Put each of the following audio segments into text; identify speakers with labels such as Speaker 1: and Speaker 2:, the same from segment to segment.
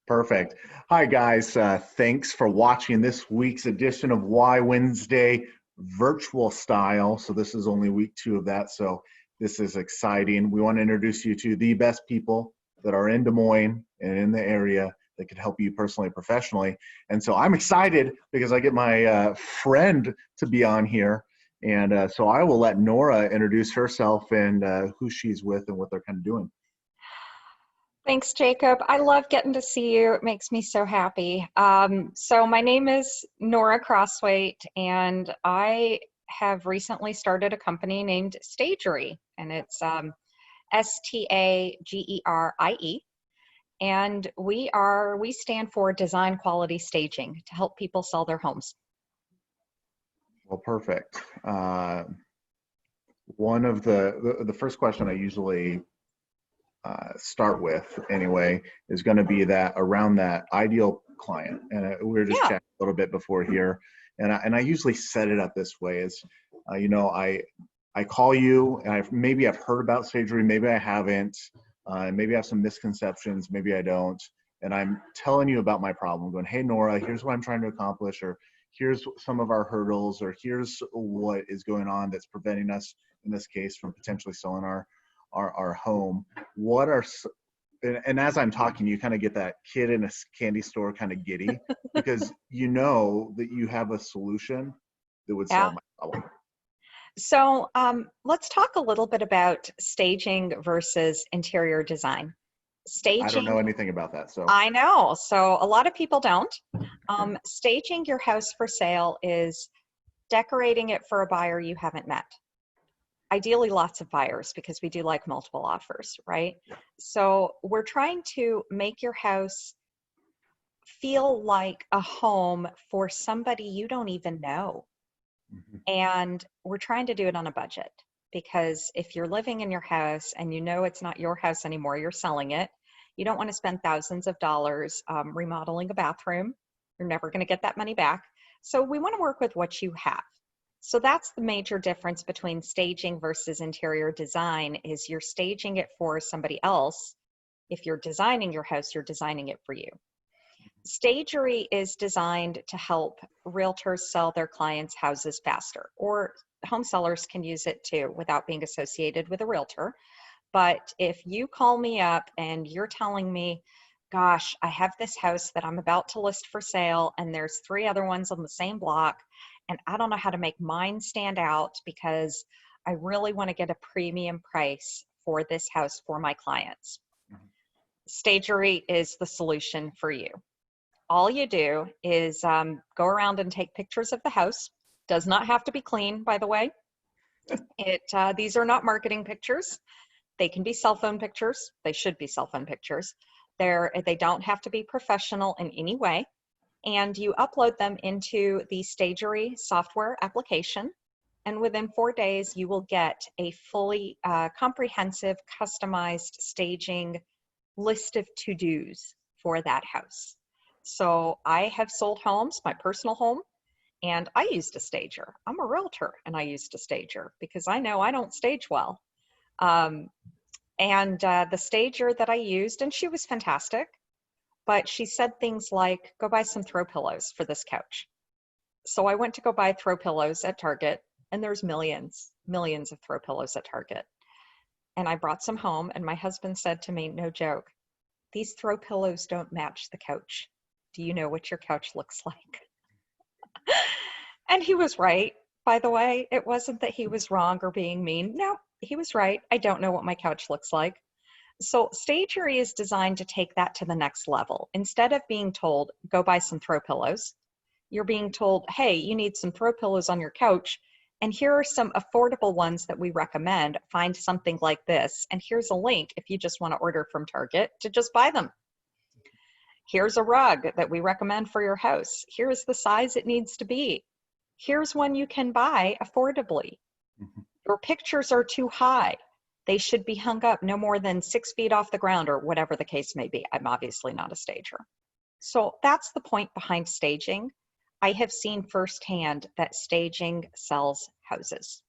Speaker 1: Perfect. Hi, guys. Thanks for watching this week's edition of Why Wednesday virtual style. So, this is only week 2 of that. So, this is exciting. We want to introduce you to the best people that are in Des Moines and in the area that could help you personally and professionally. And so, I'm excited because I get my friend to be on here. And so, I will let Nora introduce herself and who she's with and what they're kind of doing.
Speaker 2: Thanks, Jacob. I love getting to see you. It makes me so happy. So my name is Nora Crosthwaite, and I have recently started a company named Stagerie, and it's Stagerie, and we stand for Design Quality Staging to help people sell their homes.
Speaker 1: Well, perfect. One of the first question I usually start with anyway is going to be that around that ideal client, and we were just
Speaker 2: Yeah.
Speaker 1: chatting a little bit before here, and I usually set it up this way: is I call you, and maybe I've heard about Stagerie, maybe I haven't, maybe I have some misconceptions, maybe I don't, and I'm telling you about my problem, going, hey Nora, here's what I'm trying to accomplish, or here's some of our hurdles, or here's what is going on that's preventing us in this case from potentially selling our home. What are and as I'm talking, you kind of get that kid in a candy store kind of giddy because you know that you have a solution that would
Speaker 2: Yeah.
Speaker 1: solve my problem.
Speaker 2: So let's talk a little bit about staging versus interior design.
Speaker 1: I don't know
Speaker 2: Staging,
Speaker 1: anything about that, so
Speaker 2: I know. So a lot of people don't. Staging your house for sale is decorating it for a buyer you haven't met. Ideally, lots of buyers because we do like multiple offers, right? So we're trying to make your house feel like a home for somebody you don't even know.
Speaker 1: mhm.
Speaker 2: And we're trying to do it on a budget because if you're living in your house and you know it's not your house anymore, you're selling it, you don't want to spend thousands of dollars remodeling a bathroom. You're never going to get that money back. So we want to work with what you have. So that's the major difference between staging versus interior design is you're staging it for somebody else. If you're designing your house, you're designing it for you. Stagerie is designed to help realtors sell their clients' houses faster, or home sellers can use it too without being associated with a realtor. But if you call me up and you're telling me, gosh, I have this house that I'm about to list for sale, and there's 3 other ones on the same block, and I don't know how to make mine stand out because I really want to get a premium price for this house for my clients. Stagerie is the solution for you. All you do is go around and take pictures of the house. Does not have to be clean, by the way. These are not marketing pictures. They can be cell phone pictures. They should be cell phone pictures. They don't have to be professional in any way. And you upload them into the Stagerie software application. And within 4 days, you will get a fully comprehensive, customized staging list of to-dos for that house. So I have sold homes, my personal home, and I used a stager. I'm a realtor and I used a stager because I know I don't stage well. Um, and the stager that I used, and she was fantastic, but she said things like, go buy some throw pillows for this couch. So I went to go buy throw pillows at Target, and there's millions of throw pillows at Target. And I brought some home, and my husband said to me, no joke, these throw pillows don't match the couch. Do you know what your couch looks like? And he was right, by the way. It wasn't that he was wrong or being mean. No, he was right. I don't know what my couch looks like. So Stagery is designed to take that to the next level. Instead of being told, go buy some throw pillows, you're being told, hey, you need some throw pillows on your couch. And here are some affordable ones that we recommend. Find something like this. And here's a link if you just want to order from Target to just buy them. Here's a rug that we recommend for your house. Here's the size it needs to be. Here's one you can buy affordably.
Speaker 1: Mhm.
Speaker 2: Your pictures are too high. They should be hung up no more than 6 feet off the ground or whatever the case may be. I'm obviously not a stager. So that's the point behind staging. I have seen firsthand that staging sells houses.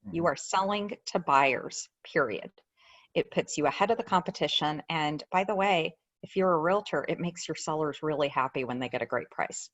Speaker 2: You
Speaker 1: Mhm.
Speaker 2: are selling to buyers, period. It puts you ahead of the competition. And by the way, if you're a realtor, it makes your sellers really happy when they get a great price.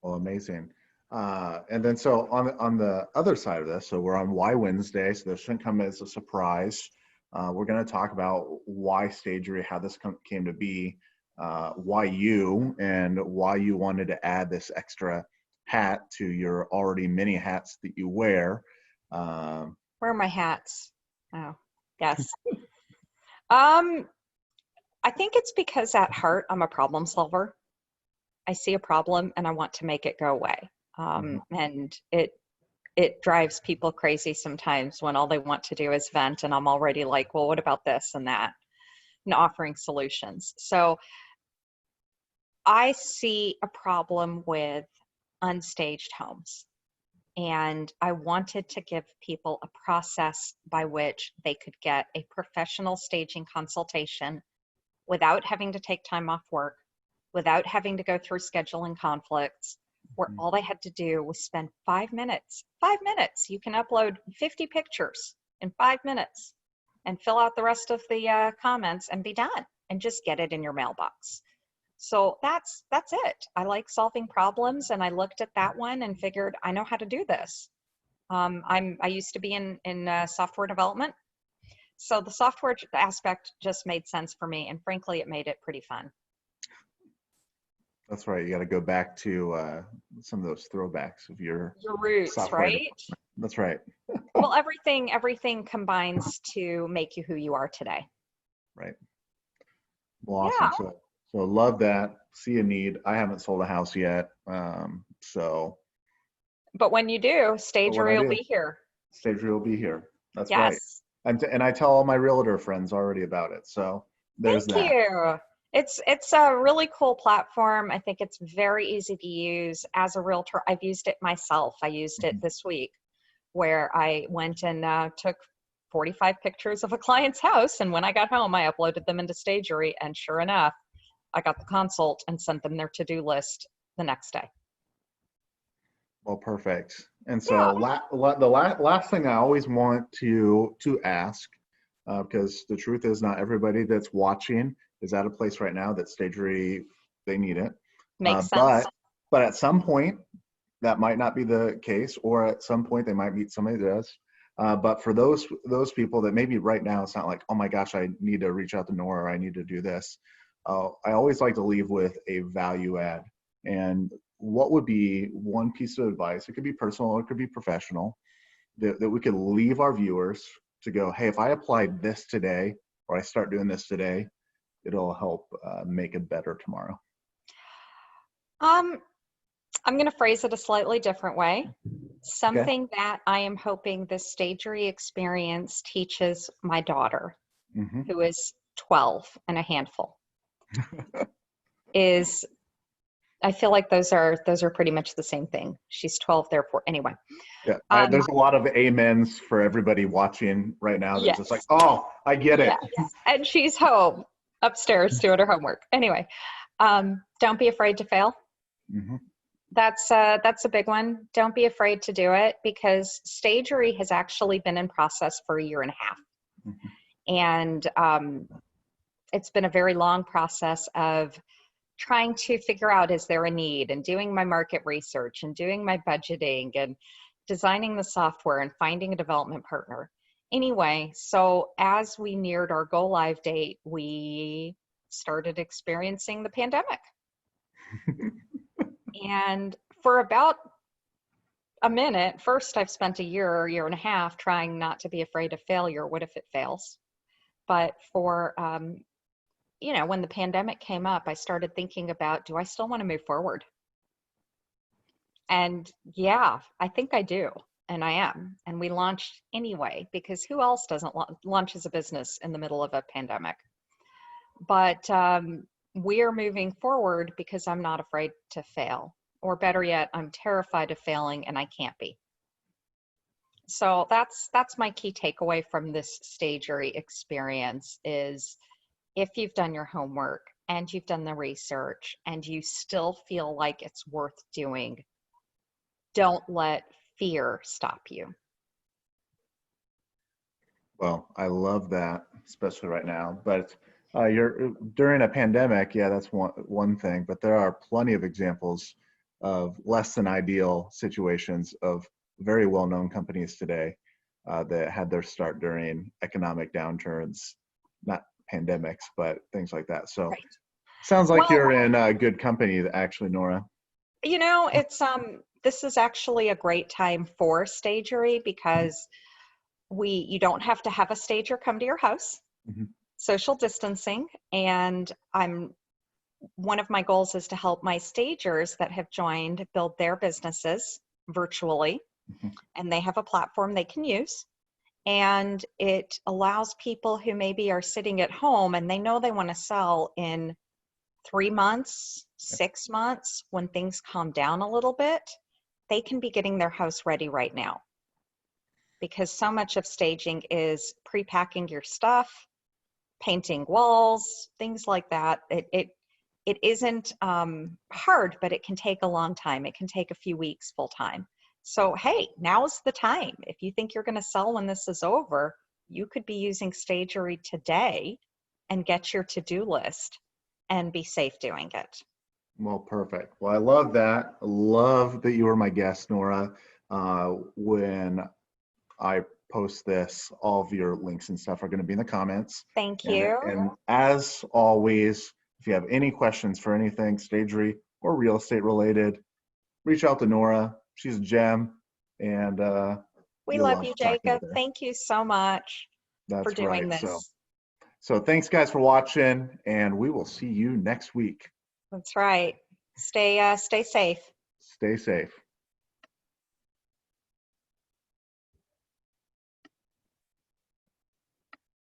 Speaker 1: Well, amazing. And then so on the other side of this, so we're on Why Wednesday, so this shouldn't come as a surprise. We're going to talk about why Stagerie, how this came to be, why you, and why you wanted to add this extra hat to your already many hats that you wear.
Speaker 2: Where are my hats? Oh, yes. I think it's because at heart, I'm a problem solver. I see a problem and I want to make it go away. And it drives people crazy sometimes when all they want to do is vent, and I'm already like, well, what about this and that, and offering solutions. So I see a problem with unstaged homes, and I wanted to give people a process by which they could get a professional staging consultation without having to take time off work, without having to go through scheduling conflicts, where all they had to do was spend 5 minutes. 5 minutes. You can upload 50 pictures in 5 minutes and fill out the rest of the comments and be done, and just get it in your mailbox. So that's it. I like solving problems, and I looked at that one and figured I know how to do this. I used to be in software development, so the software aspect just made sense for me, and frankly, it made it pretty fun.
Speaker 1: That's right. You got to go back to some of those throwbacks of your
Speaker 2: roots,
Speaker 1: software.
Speaker 2: right?
Speaker 1: That's right.
Speaker 2: Well, everything combines to make you who you are today.
Speaker 1: Right. Well, awesome.
Speaker 2: Yeah.
Speaker 1: So love that. See a need. I haven't sold a house yet.
Speaker 2: But when you do, Stagerie will be here.
Speaker 1: Stagerie will be here. That's right.
Speaker 2: Yes.
Speaker 1: And I tell all my realtor friends already about it. So there's
Speaker 2: Thank
Speaker 1: that.
Speaker 2: you. It's a really cool platform. I think it's very easy to use. As a realtor, I've used it myself. I used it this week, where I went and took 45 pictures of a client's house, and when I got home, I uploaded them into Stagerie, and sure enough, I got the consult and sent them their to-do list the next day.
Speaker 1: Well, perfect. And
Speaker 2: Yeah.
Speaker 1: so the last thing I always want to ask, because the truth is not everybody that's watching is at a place right now that Stagerie, they need it.
Speaker 2: Makes sense.
Speaker 1: But at some point, that might not be the case, or at some point they might meet somebody that does. But for those people that maybe right now it's not like, oh my gosh, I need to reach out to Nora, or I need to do this. I always like to leave with a value add. And what would be one piece of advice? It could be personal, or it could be professional, that we could leave our viewers to go, hey, if I apply this today, or I start doing this today, it'll help make it better tomorrow.
Speaker 2: I'm going to phrase it a slightly different way. Something that I am hoping this Stagerie experience teaches my daughter, who is 12 and a handful, is I feel like those are pretty much the same thing. She's 12, therefore, anyway.
Speaker 1: Yeah, there's a lot of amens for everybody watching right now. That's just like, oh, I get it.
Speaker 2: Yes. And she's home upstairs doing her homework. Anyway, don't be afraid to fail. That's a big one. Don't be afraid to do it, because Stagerie has actually been in process for 1.5 years. And it's been a very long process of trying to figure out, is there a need, and doing my market research and doing my budgeting and designing the software and finding a development partner. Anyway, so as we neared our go live date, we started experiencing the pandemic. And for about a minute, first I've spent 1.5 years trying not to be afraid of failure. What if it fails? But for when the pandemic came up, I started thinking about, do I still want to move forward? And yeah, I think I do. And I am. And we launched anyway, because who else doesn't launch as a business in the middle of a pandemic? But we're moving forward because I'm not afraid to fail. Or better yet, I'm terrified of failing and I can't be. So that's my key takeaway from this Stagerie experience is, if you've done your homework and you've done the research and you still feel like it's worth doing, don't let fear stop you.
Speaker 1: Well, I love that, especially right now. But You're during a pandemic, yeah, that's one thing, but there are plenty of examples of less than ideal situations of very well-known companies today that had their start during economic downturns, not pandemics, but things like that. So
Speaker 2: Right.
Speaker 1: sounds like
Speaker 2: Well,
Speaker 1: you're in a good company, actually, Nora.
Speaker 2: it's this is actually a great time for Stagerie because you don't have to have a stager come to your house,
Speaker 1: Mhm.
Speaker 2: social distancing, and I'm one of my goals is to help my stagers that have joined build their businesses virtually,
Speaker 1: Mhm.
Speaker 2: and they have a platform they can use. And it allows people who maybe are sitting at home and they know they want to sell in 3 months, 6 months, when things calm down a little bit, they can be getting their house ready right now. Because so much of staging is pre-packing your stuff, painting walls, things like that. It isn't hard, but it can take a long time. It can take a few weeks full time. So, hey, now's the time. If you think you're going to sell when this is over, you could be using Stagery today and get your to-do list and be safe doing it.
Speaker 1: Well, perfect. Well, I love that. I love that you were my guest, Nora. When I post this, all of your links and stuff are going to be in the comments.
Speaker 2: Thank
Speaker 1: And,
Speaker 2: you.
Speaker 1: and as always, if you have any questions for anything stagery or real estate related, reach out to Nora. She's a gem, and
Speaker 2: We
Speaker 1: you'll
Speaker 2: love
Speaker 1: love
Speaker 2: you,
Speaker 1: talking
Speaker 2: Jacob.
Speaker 1: with her.
Speaker 2: Thank you so much for
Speaker 1: That's
Speaker 2: doing
Speaker 1: right. So,
Speaker 2: this.
Speaker 1: so thanks guys for watching, and we will see you next week.
Speaker 2: That's right. Stay safe.
Speaker 1: Stay safe.